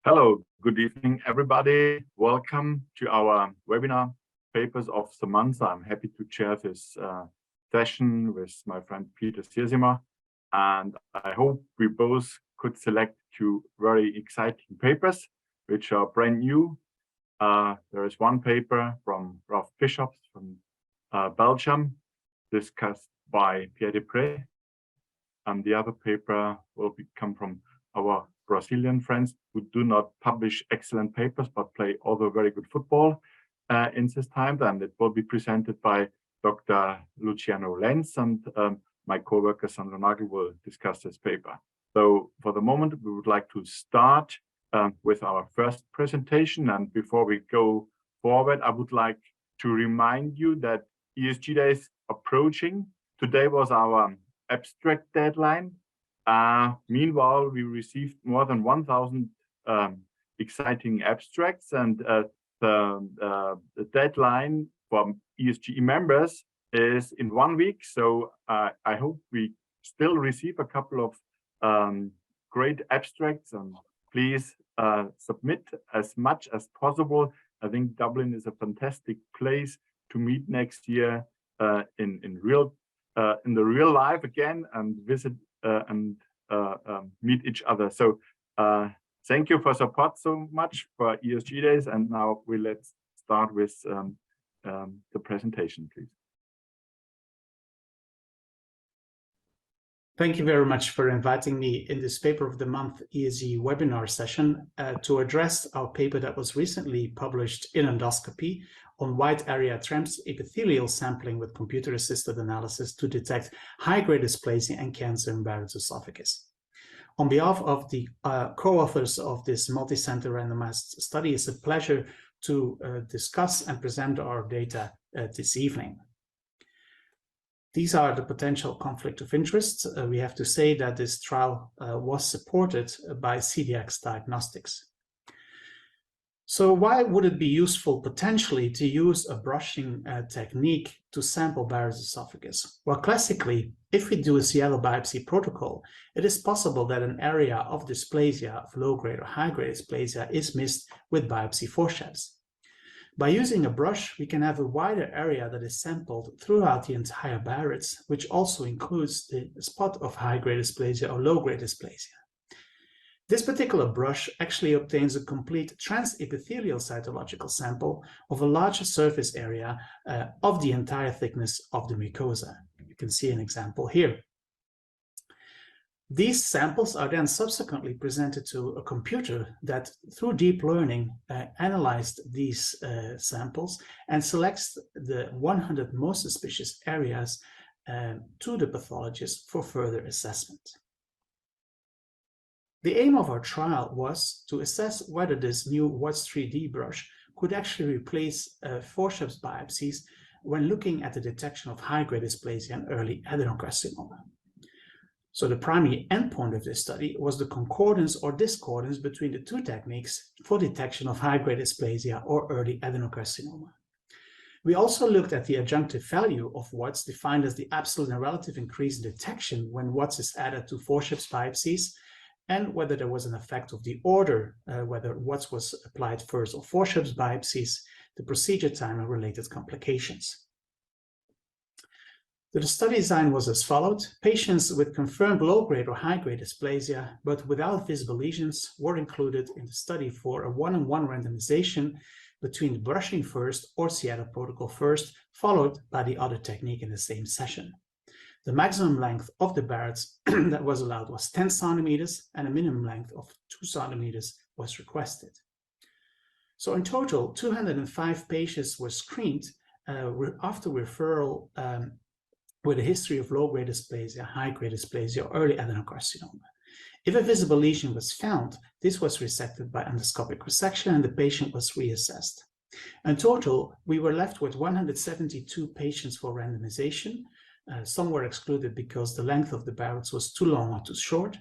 Hello, good evening, everybody. Welcome to our webinar papers of the month. I'm happy to chair this session with my friend Peter Siersema, and I hope we both could select two very exciting papers, which are brand new. There is one paper from Raf Bisschops from Belgium, discussed by Pierre Depré, and the other paper will come from our Brazilian friends who do not publish excellent papers but play also very good football in this time. And it will be presented by Dr. Luciano Lenz, and my co-worker Sandra Nagel will discuss this paper. So for the moment, we would like to start with our first presentation. And before we go forward, I would like to remind you that ESGE Day is approaching. Today was our abstract deadline. Meanwhile, we received more than 1,000 exciting abstracts, and the deadline for ESGE members is in 1 week. So I hope we still receive a couple of great abstracts, and please submit as much as possible. I think Dublin is a fantastic place to meet next year in the real life again, and visit and meet each other. So thank you for support so much for ESGE Days. And now let's start with the presentation, please. Thank you very much for inviting me in this paper of the month ESGE webinar session to address our paper that was recently published in Endoscopy on wide area transepithelial sampling with computer-assisted analysis to detect high-grade dysplasia and cancer in Barrett's esophagus. On behalf of the co-authors of this multi-center randomized study, it's a pleasure to discuss and present our data this evening. These are the potential conflict of interest. We have to say that this trial was supported by CDX Diagnostics. So why would it be useful potentially to use a brushing technique to sample Barrett's esophagus? Well, classically, if we do a Seattle biopsy protocol, it is possible that an area of dysplasia, of low-grade or high-grade dysplasia, is missed with biopsy forceps. By using a brush, we can have a wider area that is sampled throughout the entire Barrett's, which also includes the spot of high-grade dysplasia or low-grade dysplasia. This particular brush actually obtains a complete transepithelial cytological sample of a larger surface area of the entire thickness of the mucosa. You can see an example here. These samples are then subsequently presented to a computer that, through deep learning, analyzed these samples and selects the 100 most suspicious areas to the pathologist for further assessment. The aim of our trial was to assess whether this new Watts 3D brush could actually replace forceps biopsies when looking at the detection of high-grade dysplasia and early adenocarcinoma. So the primary endpoint of this study was the concordance or discordance between the two techniques for detection of high-grade dysplasia or early adenocarcinoma. We also looked at the adjunctive value of Watts, defined as the absolute and relative increase in detection when Watts is added to forceps biopsies, and whether there was an effect of the order, whether Watts was applied first or forceps biopsies, the procedure time and related complications. The study design was as followed. Patients with confirmed low-grade or high-grade dysplasia, but without visible lesions, were included in the study for a one-on-one randomization between the brushing first or Seattle protocol first, followed by the other technique in the same session. The maximum length of the Barrett's that was allowed was 10 centimeters, and a minimum length of 2 centimeters was requested. So in total, 205 patients were screened after referral with a history of low-grade dysplasia, high-grade dysplasia, or early adenocarcinoma. If a visible lesion was found, this was resected by endoscopic resection and the patient was reassessed. In total, we were left with 172 patients for randomization. Some were excluded because the length of the Barrett's was too long or too short.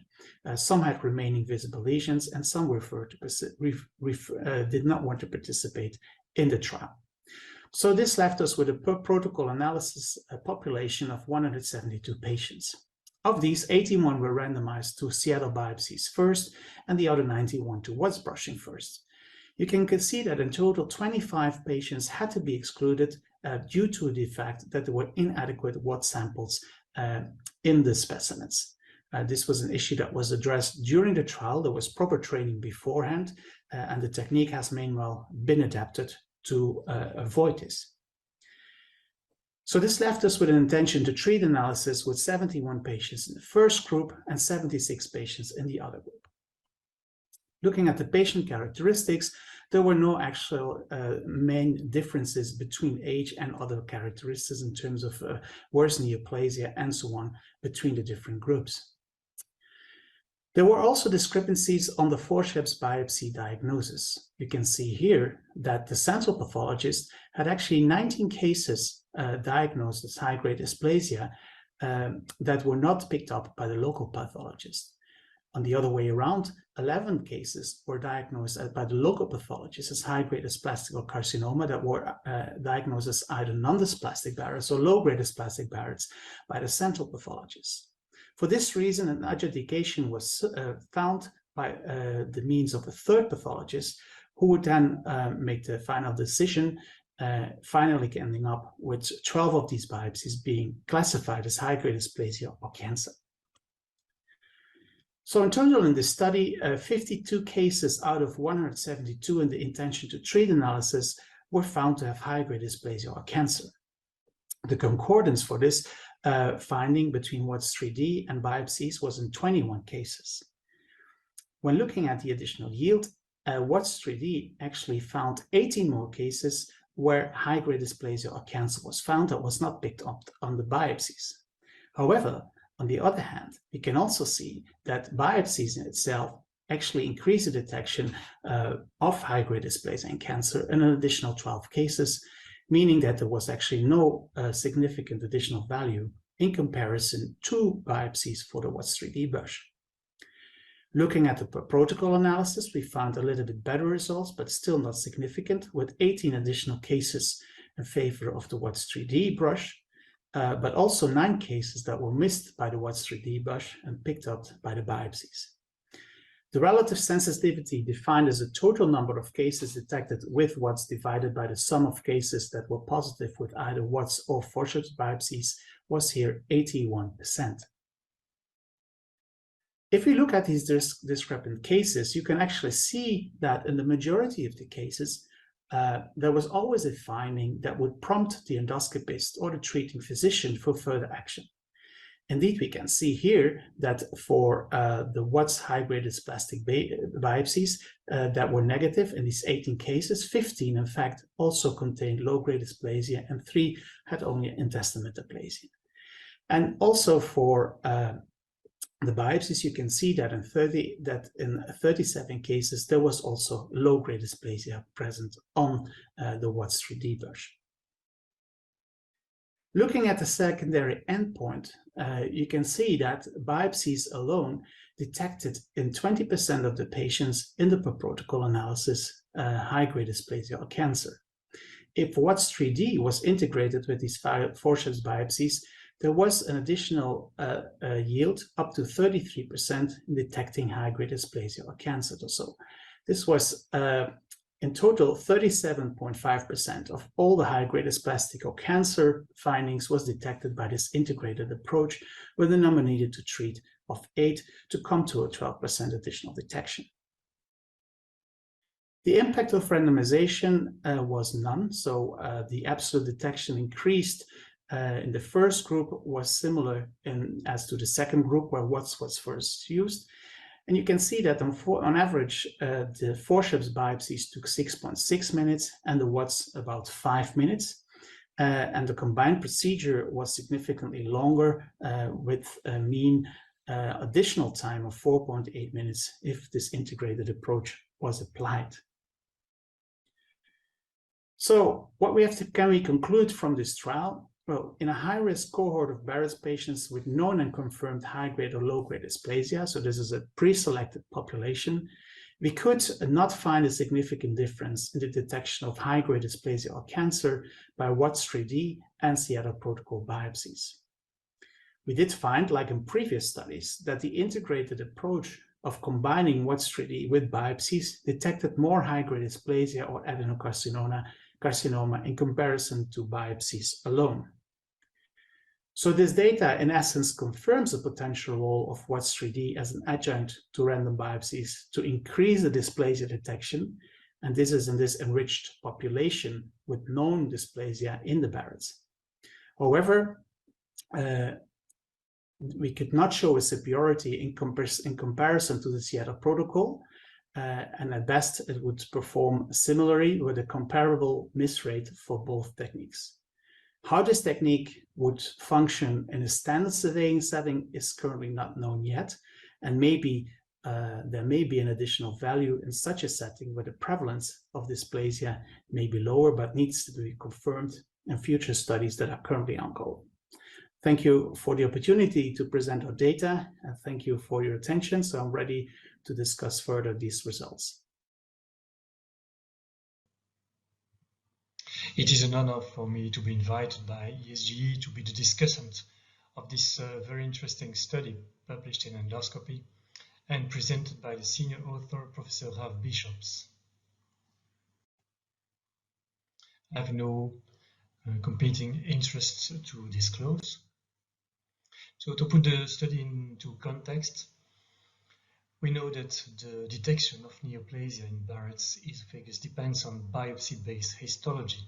Some had remaining visible lesions, and some did not want to participate in the trial. So this left us with a per protocol analysis population of 172 patients. Of these, 81 were randomized to Seattle biopsies first, and the other 91 to Watts brushing first. You can see that in total, 25 patients had to be excluded due to the fact that there were inadequate Watts samples in the specimens. This was an issue that was addressed during the trial. There was proper training beforehand, and the technique has meanwhile been adapted to avoid this. So this left us with an intention to treat analysis with 71 patients in the first group and 76 patients in the other group. Looking at the patient characteristics, there were no actual main differences between age and other characteristics in terms of worse neoplasia and so on between the different groups. There were also discrepancies on the forceps biopsy diagnosis. You can see here that the central pathologist had actually 19 cases diagnosed as high-grade dysplasia that were not picked up by the local pathologist. On the other way around, 11 cases were diagnosed by the local pathologist as high-grade dysplastic or carcinoma that were diagnosed as either non-dysplastic Barrett's or low-grade dysplastic Barrett's by the central pathologist. For this reason, an adjudication was found by the means of a third pathologist who would then make the final decision, finally ending up with 12 of these biopsies being classified as high-grade dysplasia or cancer. So in total in this study, 52 cases out of 172 in the intention to treat analysis were found to have high-grade dysplasia or cancer. The concordance for this finding between Watts 3D and biopsies was in 21 cases. When looking at the additional yield, Watts 3D actually found 18 more cases where high-grade dysplasia or cancer was found that was not picked up on the biopsies. However, on the other hand, we can also see that biopsies in itself actually increase the detection of high-grade dysplasia and cancer in an additional 12 cases, meaning that there was actually no significant additional value in comparison to biopsies for the Watts 3D brush. Looking at the per protocol analysis, we found a little bit better results, but still not significant, with 18 additional cases in favor of the Watts 3D brush, but also 9 cases that were missed by the Watts 3D brush and picked up by the biopsies. The relative sensitivity defined as a total number of cases detected with Watts divided by the sum of cases that were positive with either Watts or forceps biopsies was here 81%. If we look at these discrepant cases, you can actually see that in the majority of the cases, there was always a finding that would prompt the endoscopist or the treating physician for further action. Indeed, we can see here that for the Watts high-grade dysplastic biopsies that were negative in these 18 cases, 15 in fact also contained low-grade dysplasia and 3 had only intestinal metaplasia. And also for the biopsies, you can see that in 37 cases there was also low-grade dysplasia present on the Watts 3D brush. Looking at the secondary endpoint, you can see that biopsies alone detected in 20% of the patients in the per protocol analysis high-grade dysplasia or cancer. If Watts 3D was integrated with these forceps biopsies, there was an additional yield up to 33% in detecting high-grade dysplasia or cancer. So this was in total 37.5% of all the high-grade dysplastic or cancer findings was detected by this integrated approach with a number needed to treat of 8 to come to a 12% additional detection. The impact of randomization was none, so the absolute detection increased in the first group was similar as to the second group where Watts was first used. And you can see that on average, the forceps biopsies took 6.6 minutes and the Watts about 5 minutes. And the combined procedure was significantly longer with a mean additional time of 4.8 minutes if this integrated approach was applied. So what can we conclude from this trial? Well, in a high-risk cohort of Barrett's patients with known and confirmed high-grade or low-grade dysplasia, so this is a pre-selected population, we could not find a significant difference in the detection of high-grade dysplasia or cancer by Watts 3D and Seattle protocol biopsies. We did find, like in previous studies, that the integrated approach of combining Watts 3D with biopsies detected more high-grade dysplasia or adenocarcinoma in comparison to biopsies alone. So this data, in essence, confirms the potential role of Watts 3D as an adjunct to random biopsies to increase the dysplasia detection, and this is in this enriched population with known dysplasia in the Barretts. However, we could not show a superiority in comparison to the Seattle protocol, and at best it would perform similarly with a comparable miss rate for both techniques. How this technique would function in a standard surveying setting is currently not known yet, and maybe there may be an additional value in such a setting where the prevalence of dysplasia may be lower but needs to be confirmed in future studies that are currently ongoing. Thank you for the opportunity to present our data, and thank you for your attention. So I'm ready to discuss further these results. It is an honor for me to be invited by ESGE to be the discussant of this very interesting study published in Endoscopy and presented by the senior author, Professor Raf Bisschops. I have no competing interests to disclose. So to put the study into context, we know that the detection of neoplasia in Barrett's esophagus depends on biopsy-based histology.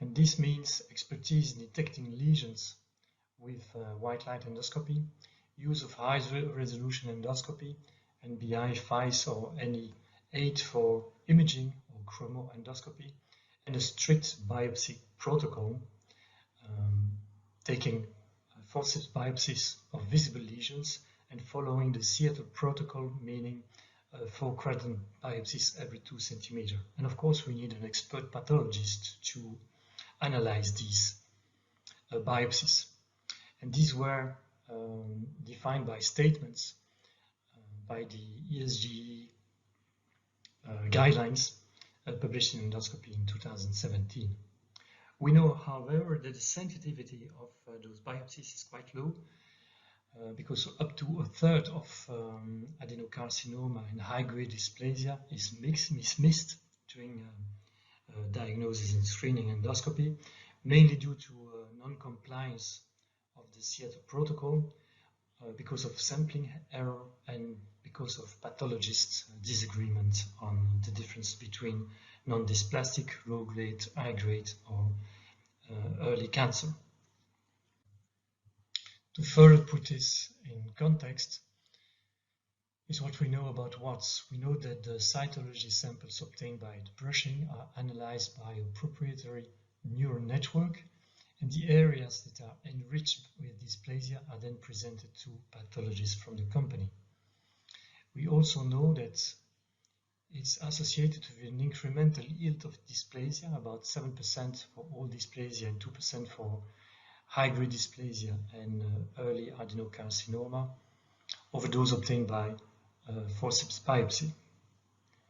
And this means expertise in detecting lesions with white light endoscopy, use of high-resolution endoscopy, and BI, FICE, or any aid for imaging or chromo endoscopy, and a strict biopsy protocol, taking forceps biopsies of visible lesions and following the Seattle protocol, meaning 4 quadrant biopsies every 2 centimeters. And of course, we need an expert pathologist to analyze these biopsies. And these were defined by statements by the ESGE guidelines published in Endoscopy in 2017. We know, however, that the sensitivity of those biopsies is quite low because up to a third of adenocarcinoma and high-grade dysplasia is missed during diagnosis and screening endoscopy, mainly due to non-compliance of the Seattle protocol because of sampling error and because of pathologists' disagreement on the difference between non-dysplastic, low-grade, high-grade, or early cancer. To further put this in context is what we know about Watts. We know that the cytology samples obtained by the brushing are analyzed by a proprietary neural network, and the areas that are enriched with dysplasia are then presented to pathologists from the company. We also know that it's associated with an incremental yield of dysplasia, about 7% for all dysplasia and 2% for high-grade dysplasia and early adenocarcinoma over those obtained by forceps biopsy.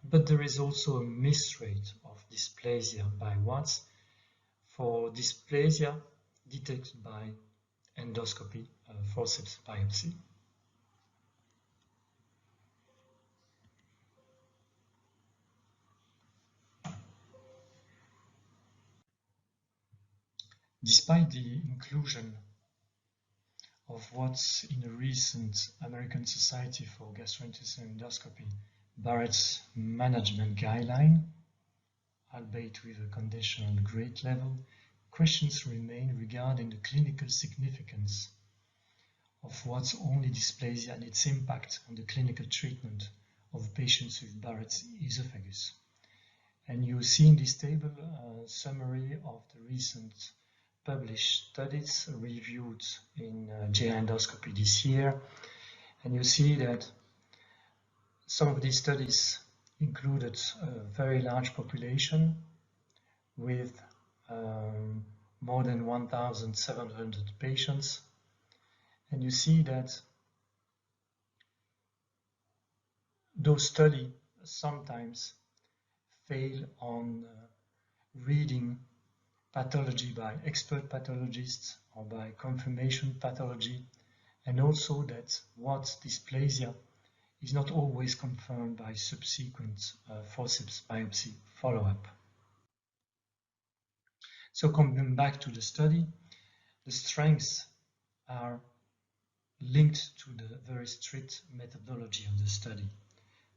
But there is also a miss rate of dysplasia by Watts for dysplasia detected by endoscopy forceps biopsy. Despite the inclusion of Watts in a recent American Society for Gastrointestinal Endoscopy Barrett's management guideline, albeit with a conditional grade level, questions remain regarding the clinical significance of Watts only dysplasia and its impact on the clinical treatment of patients with Barrett's esophagus. And you see in this table a summary of the recent published studies reviewed in GI Endoscopy this year, and you see that some of these studies included a very large population with more than 1,700 patients, and you see that those studies sometimes fail on reading pathology by expert pathologists or by confirmation pathology, and also that what dysplasia is not always confirmed by subsequent forceps biopsy follow-up. So coming back to the study, the strengths are linked to the very strict methodology of the study.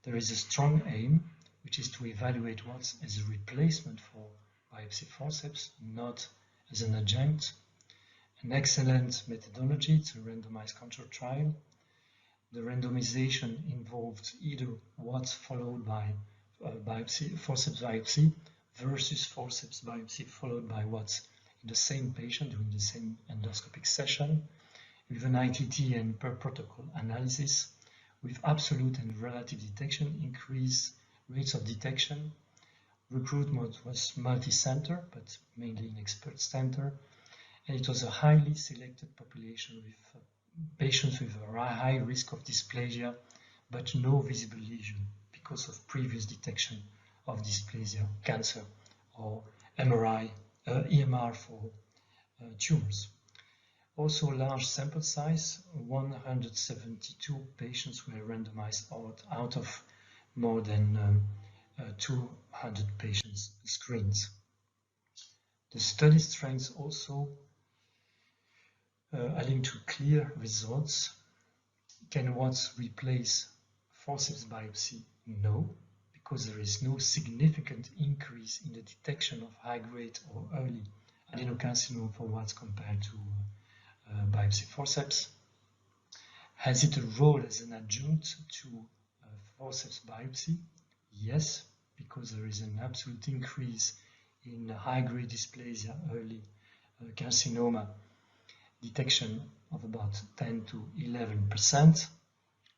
There is a strong aim, which is to evaluate Watts as a replacement for biopsy forceps, not as an adjunct. An excellent methodology, it's a randomized control trial. The randomization involved either Watts followed by forceps biopsy versus forceps biopsy followed by Watts in the same patient during the same endoscopic session, with an ITT and per protocol analysis, with absolute and relative detection, increased rates of detection. Recruitment was multi-center, but mainly in expert center, and it was a highly selected population with patients with a high risk of dysplasia, but no visible lesion because of previous detection of dysplasia, cancer, or MRI, EMR for tumors. Also large sample size, 172 patients were randomized out of more than 200 patients screens. The study strengths also are linked to clear results. Can Watts replace forceps biopsy? No, because there is no significant increase in the detection of high-grade or early adenocarcinoma for Watts compared to biopsy forceps. Has it a role as an adjunct to forceps biopsy? Yes, because there is an absolute increase in high-grade dysplasia, early carcinoma detection of about 10 to 11%,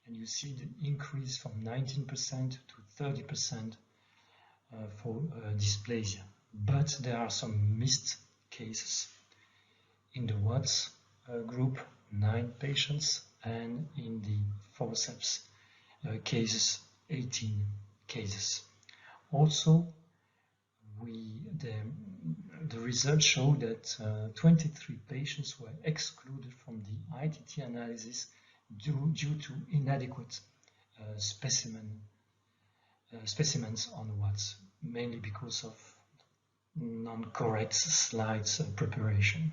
and you see the increase from 19% to 30% for dysplasia. But there are some missed cases. In the Watts group, 9 patients, and in the forceps cases, 18 cases. Also, the results show that 23 patients were excluded from the ITT analysis due to inadequate specimens on Watts, mainly because of non-correct slides preparation.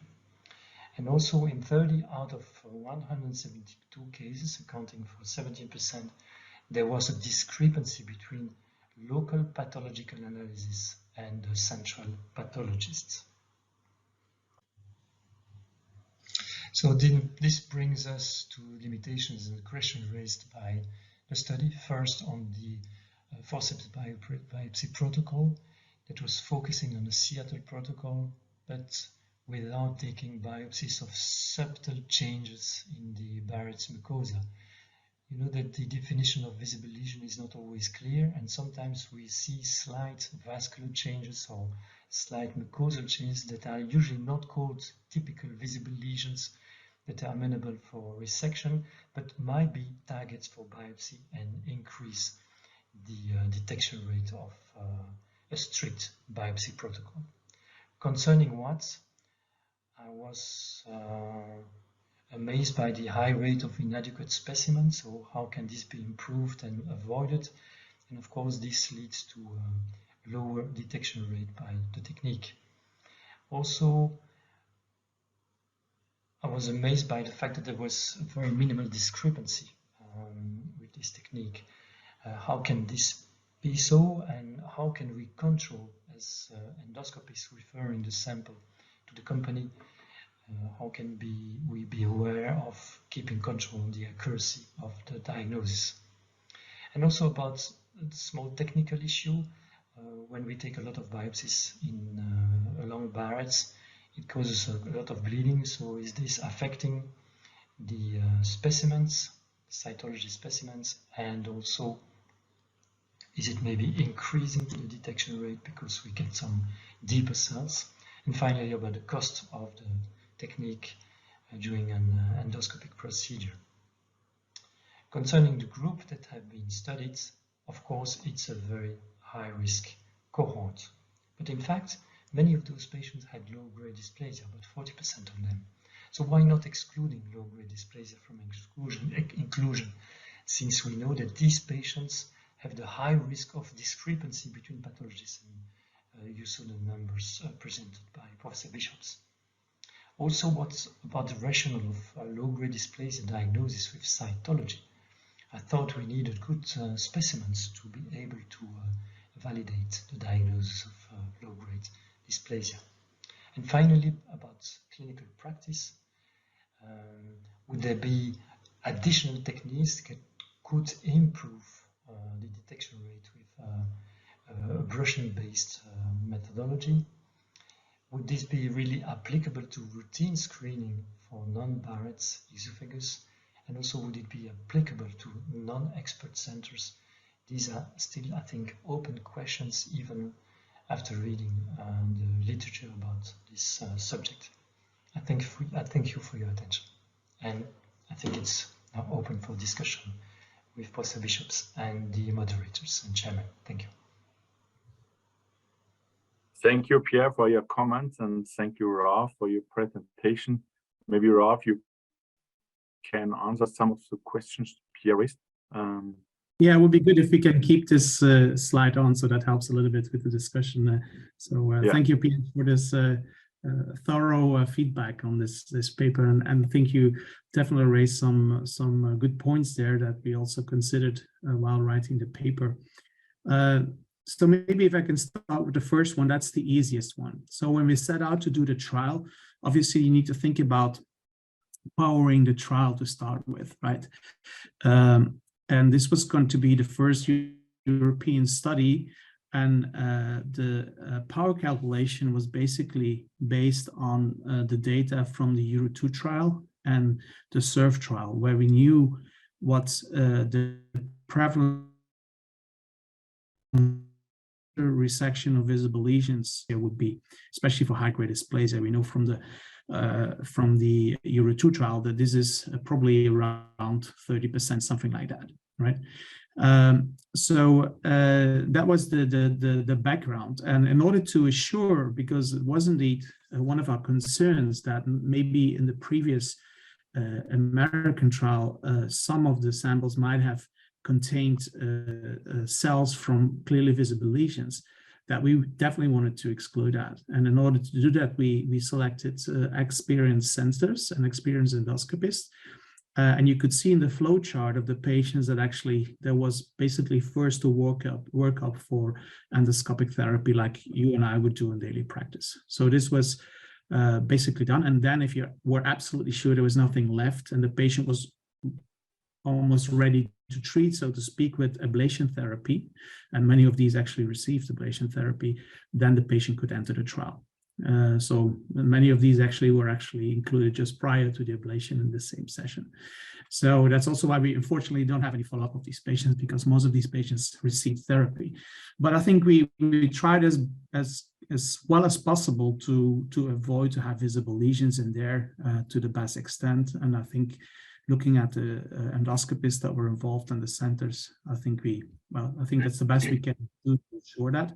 And also in 30 out of 172 cases, accounting for 17%, there was a discrepancy between local pathological analysis and the central pathologists. So this brings us to limitations and questions raised by the study. First, on the forceps biopsy protocol that was focusing on the Seattle protocol, but without taking biopsies of subtle changes in the Barrett's mucosa. You know that the definition of visible lesion is not always clear, and sometimes we see slight vascular changes or slight mucosal changes that are usually not called typical visible lesions that are amenable for resection, but might be targets for biopsy and increase the detection rate of a strict biopsy protocol. Concerning Watts, I was amazed by the high rate of inadequate specimens. So how can this be improved and avoided? And of course, this leads to lower detection rate by the technique. Also, I was amazed by the fact that there was a very minimal discrepancy with this technique. How can this be so, and how can we control, as endoscopists referring the sample to the company, how can we be aware of keeping control on the accuracy of the diagnosis? And also about a small technical issue, when we take a lot of biopsies along Barrett's, it causes a lot of bleeding. So is this affecting the specimens, cytology specimens, and also is it maybe increasing the detection rate because we get some deeper cells? And finally, about the cost of the technique during an endoscopic procedure. Concerning the group that have been studied, of course, it's a very high-risk cohort. But in fact, Many of those patients had low-grade dysplasia, about 40% of them. So why not excluding low-grade dysplasia from inclusion, since we know that these patients have the high risk of discrepancy between pathologies, and you saw the numbers presented by Professor Bisschops. Also, what about the rationale of low-grade dysplasia diagnosis with cytology? I thought we needed good specimens to be able to validate the diagnosis of low-grade dysplasia. And finally, about clinical practice, would there be additional techniques that could improve the detection rate with a brushing-based methodology? Would this be really applicable to routine screening for non-Barrett's esophagus? And also, would it be applicable to non-expert centers? These are still, I think, open questions even after reading the literature about this subject. I thank you for your attention. And I think it's now open for discussion with Professor Bisschops and the moderators and chairman. Thank you. Thank you, Pierre, for your comments, and thank you, Raf, for your presentation. Maybe, Raf, you can answer some of the questions Pierre raised. Yeah, it would be good if we can keep this slide on, so that helps a little bit with the discussion. Yeah. Thank you, Pierre, for this thorough feedback on this paper, and I think you definitely raised some good points there that we also considered while writing the paper. So maybe if I can start with the first one, that's the easiest one. So when we set out to do the trial, obviously you need to think about powering the trial to start with, right? And this was going to be the first European study, and the power calculation was basically based on the data from the Euro 2 trial and the SURF trial, where we knew what the prevalence resection of visible lesions there would be, especially for high-grade dysplasia. We know from the Euro 2 trial that this is probably around 30%, something like that, right? So that was the background, and in order to assure, because it was indeed one of our concerns that maybe in the previous American trial, some of the samples might have contained cells from clearly visible lesions, that we definitely wanted to exclude that. And in order to do that, we selected experienced centers and experienced endoscopists. And you could see in the flow chart of the patients that actually there was basically first a workup for endoscopic therapy like you and I would do in daily practice. So this was basically done. And then if you were absolutely sure there was nothing left and the patient was almost ready to treat, so to speak, with ablation therapy, and many of these actually received ablation therapy, then the patient could enter the trial. So many of these were included just prior to the ablation in the same session. So that's also why we unfortunately don't have any follow-up of these patients, because most of these patients received therapy. But I think we tried as well as possible to avoid to have visible lesions in there to the best extent. And I think looking at the endoscopists that were involved in the centers, I think that's the best we can do to ensure that.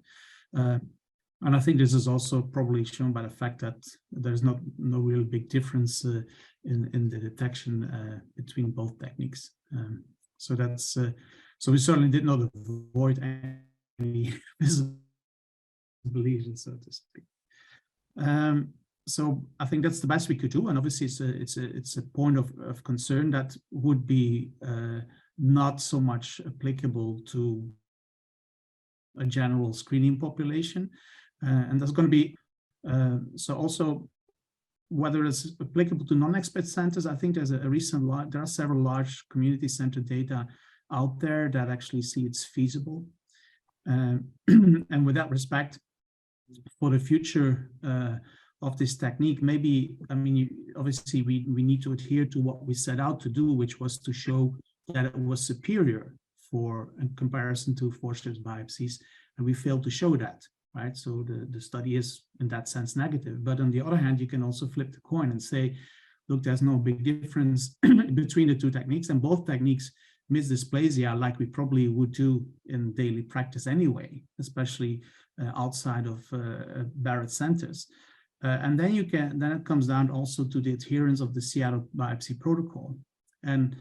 And I think this is also probably shown by the fact that there's no real big difference in the detection between both techniques. So that's so we certainly did not avoid any visible lesions, so to speak. So I think that's the best we could do, and obviously it's a point of concern that would be not so much applicable to a general screening population, and that's going to be so also whether it's applicable to non-expert centers. I think there are several large community center data out there that actually see it's feasible, and with that respect, for the future of this technique, maybe, I mean, obviously we need to adhere to what we set out to do, which was to show that it was superior in comparison to forceps biopsies, and we failed to show that, right? So the study is in that sense negative. But on the other hand, you can also flip the coin and say, look, there's no big difference between the two techniques, and both techniques miss dysplasia like we probably would do in daily practice anyway, especially outside of Barrett centers. And then it comes down also to the adherence of the Seattle biopsy protocol. And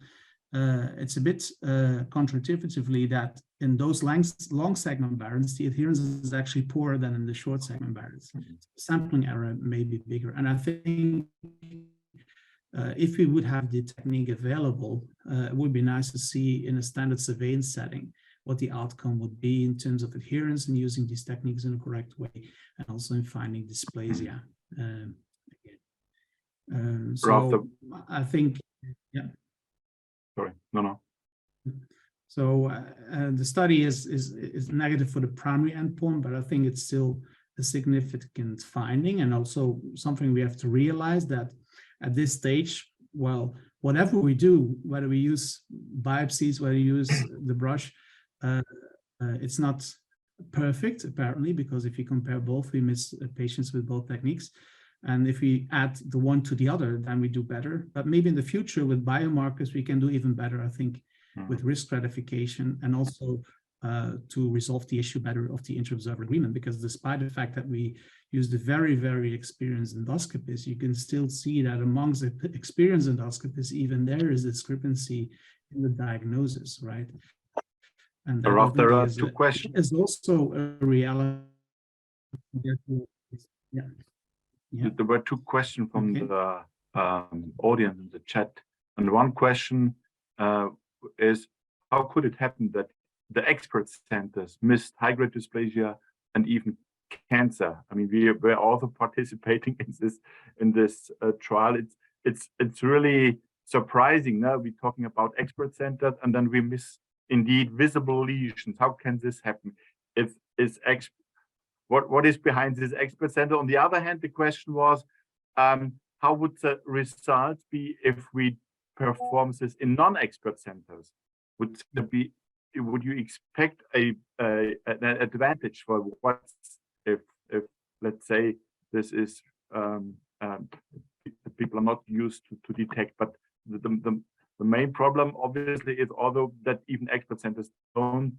it's a bit counterintuitively that in those long segment Barretts, the adherence is actually poorer than in the short segment Barretts. Sampling error may be bigger. And I think if we would have the technique available, it would be nice to see in a standard surveillance setting what the outcome would be in terms of adherence and using these techniques in a correct way, and also in finding dysplasia. So I think, yeah. Sorry, no. So the study is negative for the primary endpoint, but I think it's still a significant finding, and also something we have to realize that at this stage, well, whatever we do, whether we use biopsies, whether we use the brush, it's not perfect apparently, because if you compare both, we miss patients with both techniques. And if we add the one to the other, then we do better. But maybe in the future with biomarkers, we can do even better, I think, with risk stratification, and also to resolve the issue better of the inter-observer agreement, because despite the fact that we use the very, very experienced endoscopists, you can still see that amongst the experienced endoscopists, even there is a discrepancy in the diagnosis, right? And Raf, there are two questions. It's also a reality. Yeah. There were two questions from the audience in the chat. And one question is, how could it happen that the expert centers missed high-grade dysplasia and even cancer? I mean, we were also participating in this trial. It's really surprising. Now we're talking about expert centers, and then we miss indeed visible lesions. How can this happen? What is behind this expert center? On the other hand, the question was, how would the results be if we perform this in non-expert centers? Would you expect an advantage for what if let's say this is people are not used to detect, but the main problem obviously is although that even expert centers don't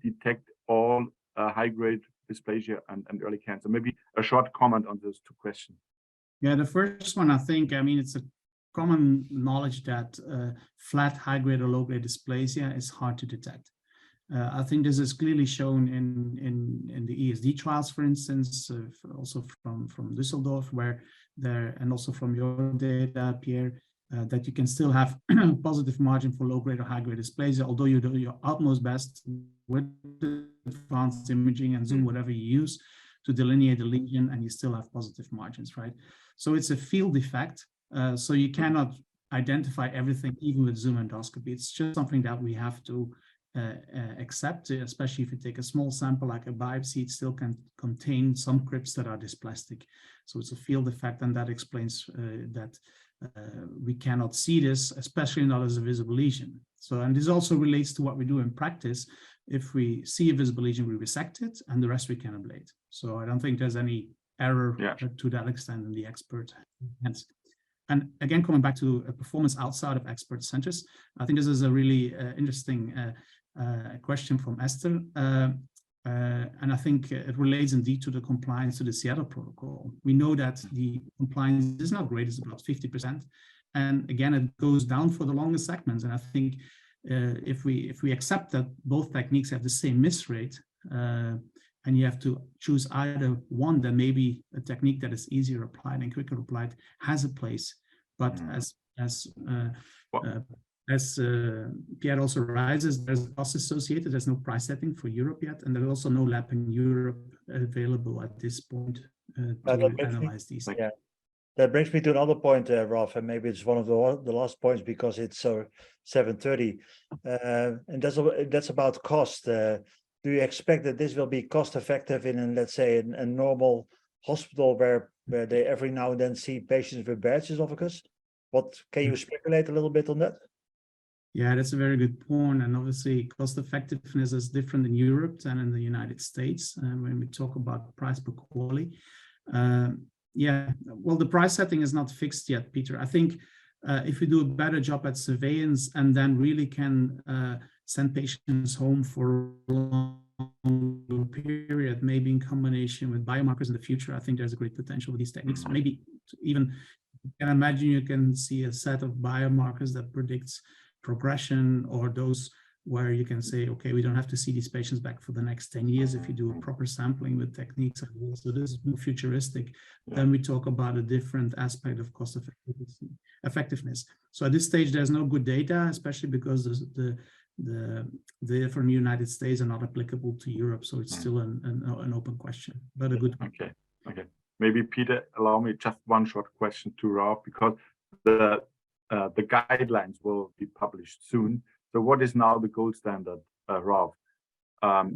detect all high-grade dysplasia and early cancer. Maybe a short comment on those two questions. Yeah, the first one, I think, I mean, it's a common knowledge that flat high-grade or low-grade dysplasia is hard to detect. I think this is clearly shown in the ESD trials, for instance, also from Düsseldorf, where there, and also from your data, Pierre, that you can still have positive margin for low-grade or high-grade dysplasia, although you do your utmost best with advanced imaging and zoom, whatever you use, to delineate the lesion, and you still have positive margins, right? So it's a field effect. So you cannot identify everything, even with zoom endoscopy. It's just something that we have to accept, especially if you take a small sample like a biopsy, it still can contain some crypts that are dysplastic. So it's a field effect, and that explains that we cannot see this, especially not as a visible lesion. So, and this also relates to what we do in practice. If we see a visible lesion, we resect it, and the rest we can ablate. So I don't think there's any error to that extent in the expert hands. And again, coming back to a performance outside of expert centers, I think this is a really interesting question from Esther. And I think it relates indeed to the compliance to the Seattle protocol. We know that the compliance is not great, it's about 50%. And again, it goes down for the longest segments. And I think if we accept that both techniques have the same miss rate, and you have to choose either one, then maybe a technique that is easier applied and quicker applied has a place. But as Pierre also rises, there's cost associated. There's no price setting for Europe yet, and there's also no lab in Europe available at this point to analyze these. Yeah, that brings me to another point, Raf, and maybe it's one of the last points because it's 7:30, and that's about cost. Do you expect that this will be cost effective in, let's say, a normal hospital where they every now and then see patients with Barrett's esophagus? What can you speculate a little bit on that? Yeah, that's a very good point. And obviously, cost effectiveness is different in Europe than in the United States when we talk about price per quality. Yeah, well, the price setting is not fixed yet, Peter. I think if we do a better job at surveillance and then really can send patients home for a long period, maybe in combination with biomarkers in the future, I think there's a great potential with these techniques. Maybe even, you can imagine you can see a set of biomarkers that predicts progression, or those where you can say, okay, we don't have to see these patients back for the next 10 years if you do a proper sampling with techniques. So this is more futuristic. Then we talk about a different aspect of cost effectiveness. So at this stage, there's no good data, especially because the data from the United States are not applicable to Europe. So it's still an open question, but a good one. Okay. Maybe Peter, allow me just one short question to Raf, because the guidelines will be published soon. So what is now the gold standard, Raf?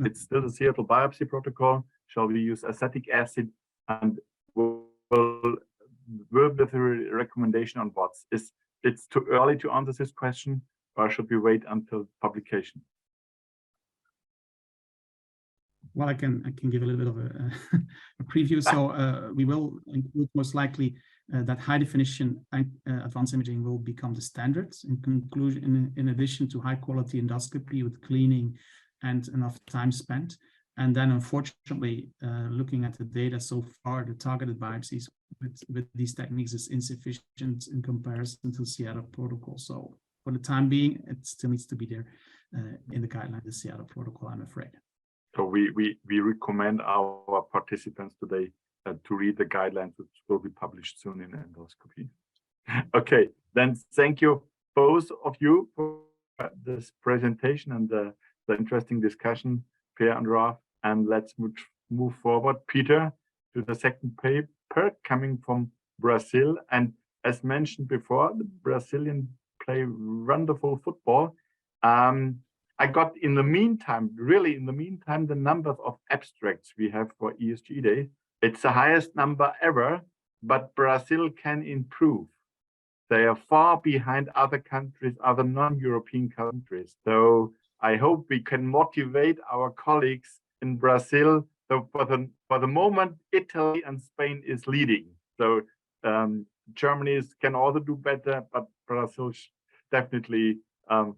It's still the serial biopsy protocol. Shall we use acetic acid? And will the recommendation on what's? It's too early to answer this question, or should we wait until publication? Well, I can give a little bit of a preview. So we will include most likely that high definition advanced imaging will become the standards. In conclusion, in addition to high quality endoscopy with cleaning and enough time spent. And then, unfortunately, looking at the data so far, the targeted biopsies with these techniques is insufficient in comparison to Seattle protocol. So for the time being, it still needs to be there in the guideline, the Seattle protocol, I'm afraid. So we recommend our participants today to read the guidelines, which will be published soon in Endoscopy. Okay, then thank you both of you for this presentation and the interesting discussion, Per and Raf. And let's move forward, Peter, to the second paper coming from Brazil. And as mentioned before, the Brazilians play wonderful football. I got in the meantime, the numbers of abstracts we have for ESGE Day. It's the highest number ever, but Brazil can improve. They are far behind other countries, other non-European countries. So I hope we can motivate our colleagues in Brazil. So for the moment, Italy and Spain is leading. So Germany can also do better, but Brazil definitely,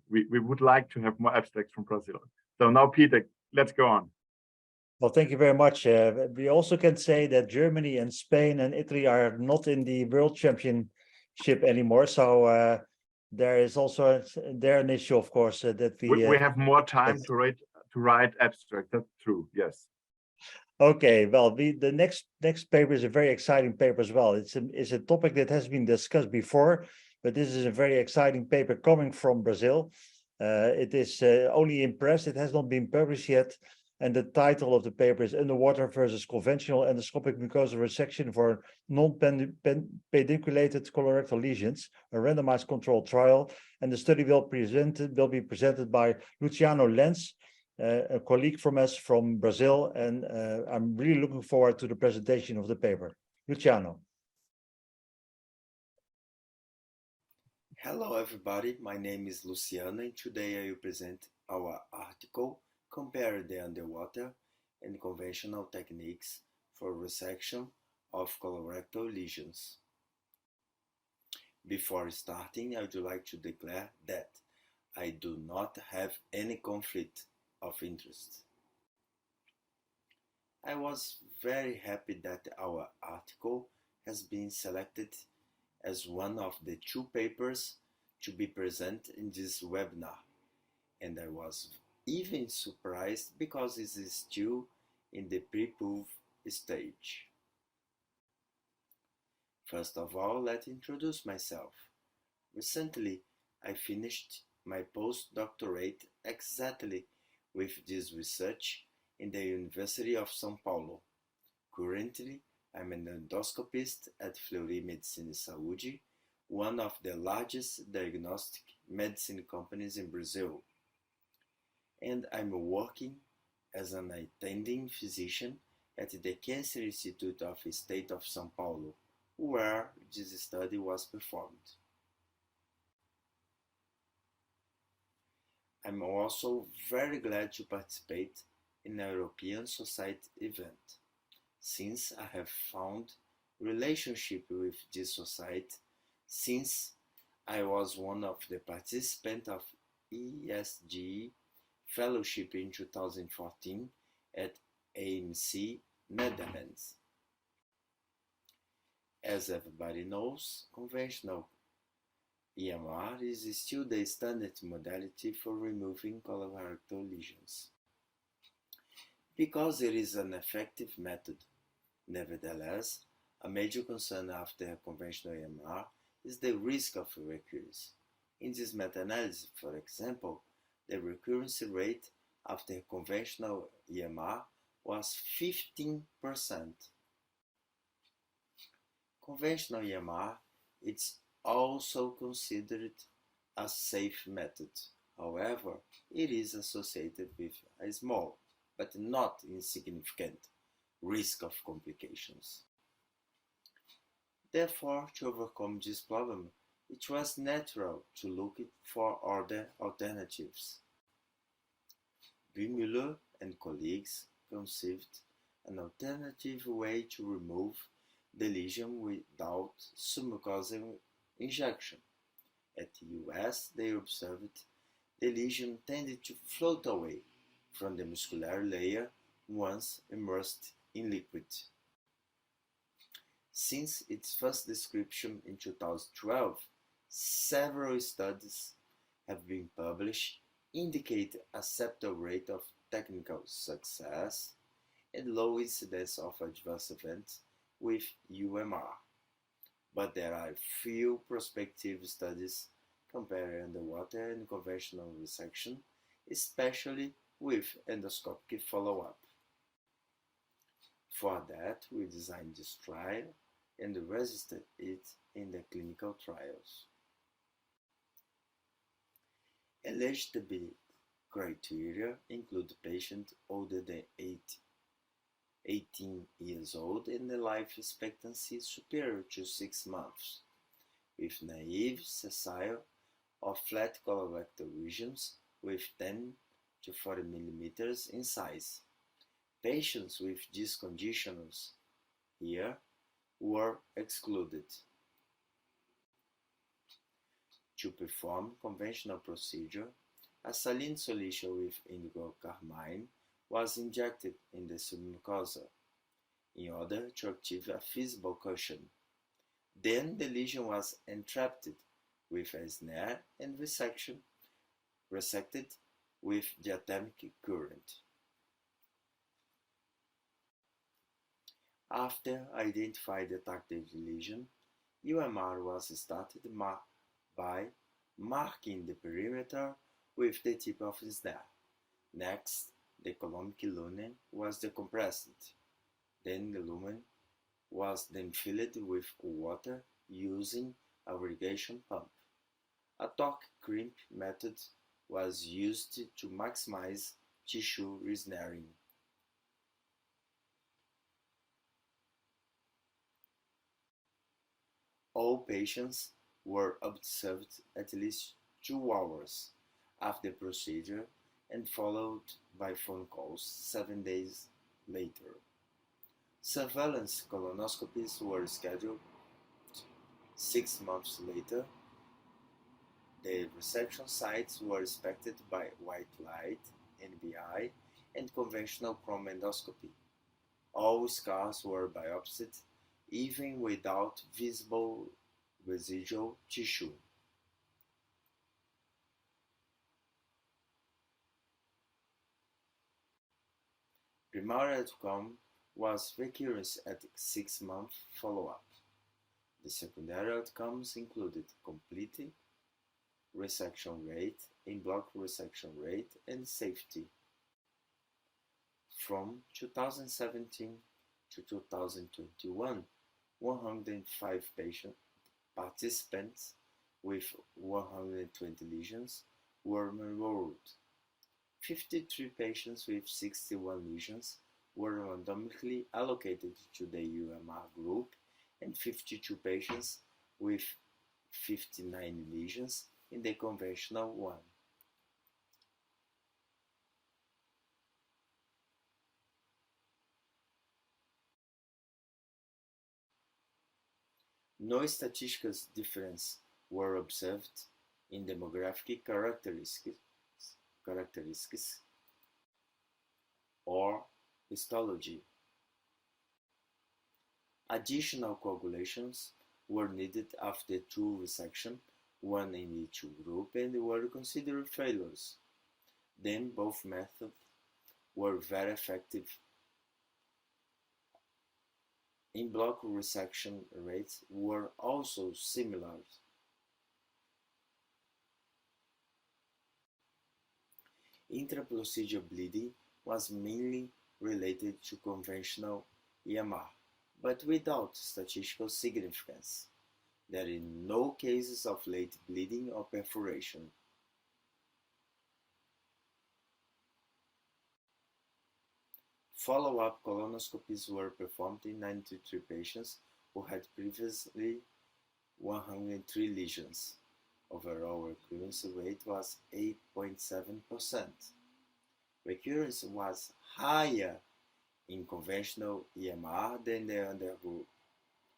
we would like to have more abstracts from Brazil. So now, Peter, let's go on. Well, thank you very much. We also can say that Germany and Spain and Italy are not in the World Championship anymore. So there is also an issue, of course, that we have more time to write abstract. That's true. Yes. Okay. Well, the next paper is a very exciting paper as well. It's a topic that has been discussed before, but this is a very exciting paper coming from Brazil. It is only in press. It has not been published yet. And the title of the paper is Underwater versus Conventional Endoscopic Mucosal Resection for Non-Pedunculated Colorectal Lesions, a randomized controlled trial. And the study will be presented by Luciano Lenz, a colleague from us from Brazil. And I'm really looking forward to the presentation of the paper. Luciano. Hello, everybody. My name is Luciano, and today I will present our article, Compare the Underwater and Conventional Techniques for Resection of Colorectal Lesions. Before starting, I would like to declare that I do not have any conflict of interest. I was very happy that our article has been selected as one of the 2 papers to be presented in this webinar, and I was even surprised because it is still in the pre-proof stage. First of all, let me introduce myself. Recently, I finished my postdoctorate exactly with this research in the University of São Paulo. Currently, I'm an endoscopist at Fleury Medicina e Saúde, one of the largest diagnostic medicine companies in Brazil. And I'm working as an attending physician at the Cancer Institute of the State of São Paulo, where this study was performed. I'm also very glad to participate in a European Society event, since I have found relationship with this society since I was one of the participants of ESGE Fellowship in 2014 at AMC, Netherlands. As everybody knows, conventional EMR is still the standard modality for removing colorectal lesions, because it is an effective method. Nevertheless, a major concern after conventional EMR is the risk of recurrence. In this meta-analysis, for example, the recurrence rate after conventional EMR was 15%. Conventional EMR is also considered a safe method. However, it is associated with a small, but not insignificant, risk of complications. Therefore, to overcome this problem, it was natural to look for other alternatives. Müller and colleagues conceived an alternative way to remove the lesion without submucosal injection. At US, they observed the lesion tended to float away from the muscular layer once immersed in liquid. Since its first description in 2012, several studies have been published indicate acceptable rate of technical success and low incidence of adverse events with UMR, but there are few prospective studies comparing underwater and conventional resection, especially with endoscopic follow-up. For that, we designed this trial and registered it in the clinical trials. Eligibility criteria include patients older than 18 years old and the life expectancy superior to 6 months, with naive, sessile, or flat colorectal regions with 10 to 40 millimeters in size. Patients with these conditions here were excluded. To perform conventional procedure, a saline solution with indigo carmine was injected in the submucosa in order to achieve a feasible cushion. Then the lesion was entrapped with a snare and resected with diathermic current. After identifying the targeted lesion, UMR was started by marking the perimeter with the tip of the snare. Next, the colonic lumen was decompressed. Then the lumen was then filled with water using a irrigation pump. A torque crimp method was used to maximize tissue resnaring. All patients were observed at least 2 hours after the procedure and followed by phone calls 7 days later. Surveillance colonoscopies were scheduled 6 months later. The resection sites were inspected by white light, NBI, and conventional chrome endoscopy. All scars were biopsied, even without visible residual tissue. Primary outcome was recurrence at 6-month follow-up. The secondary outcomes included complete resection rate, in-block resection rate, and safety. From 2017 to 2021, 105 participants with 120 lesions were enrolled. 53 patients with 61 lesions were randomically allocated to the UMR group, and 52 patients with 59 lesions in the conventional one. No statistical difference were observed in demographic characteristics or histology. Additional coagulations were needed after two resection, one in each group, and were considered failures. Then both methods were very effective. In block resection rates were also similar. Intraprocedural bleeding was mainly related to conventional EMR, but without statistical significance. There are no cases of late bleeding or perforation. Follow-up colonoscopies were performed in 93 patients who had previously 103 lesions. Overall recurrence rate was 8.7%. Recurrence was higher in conventional EMR than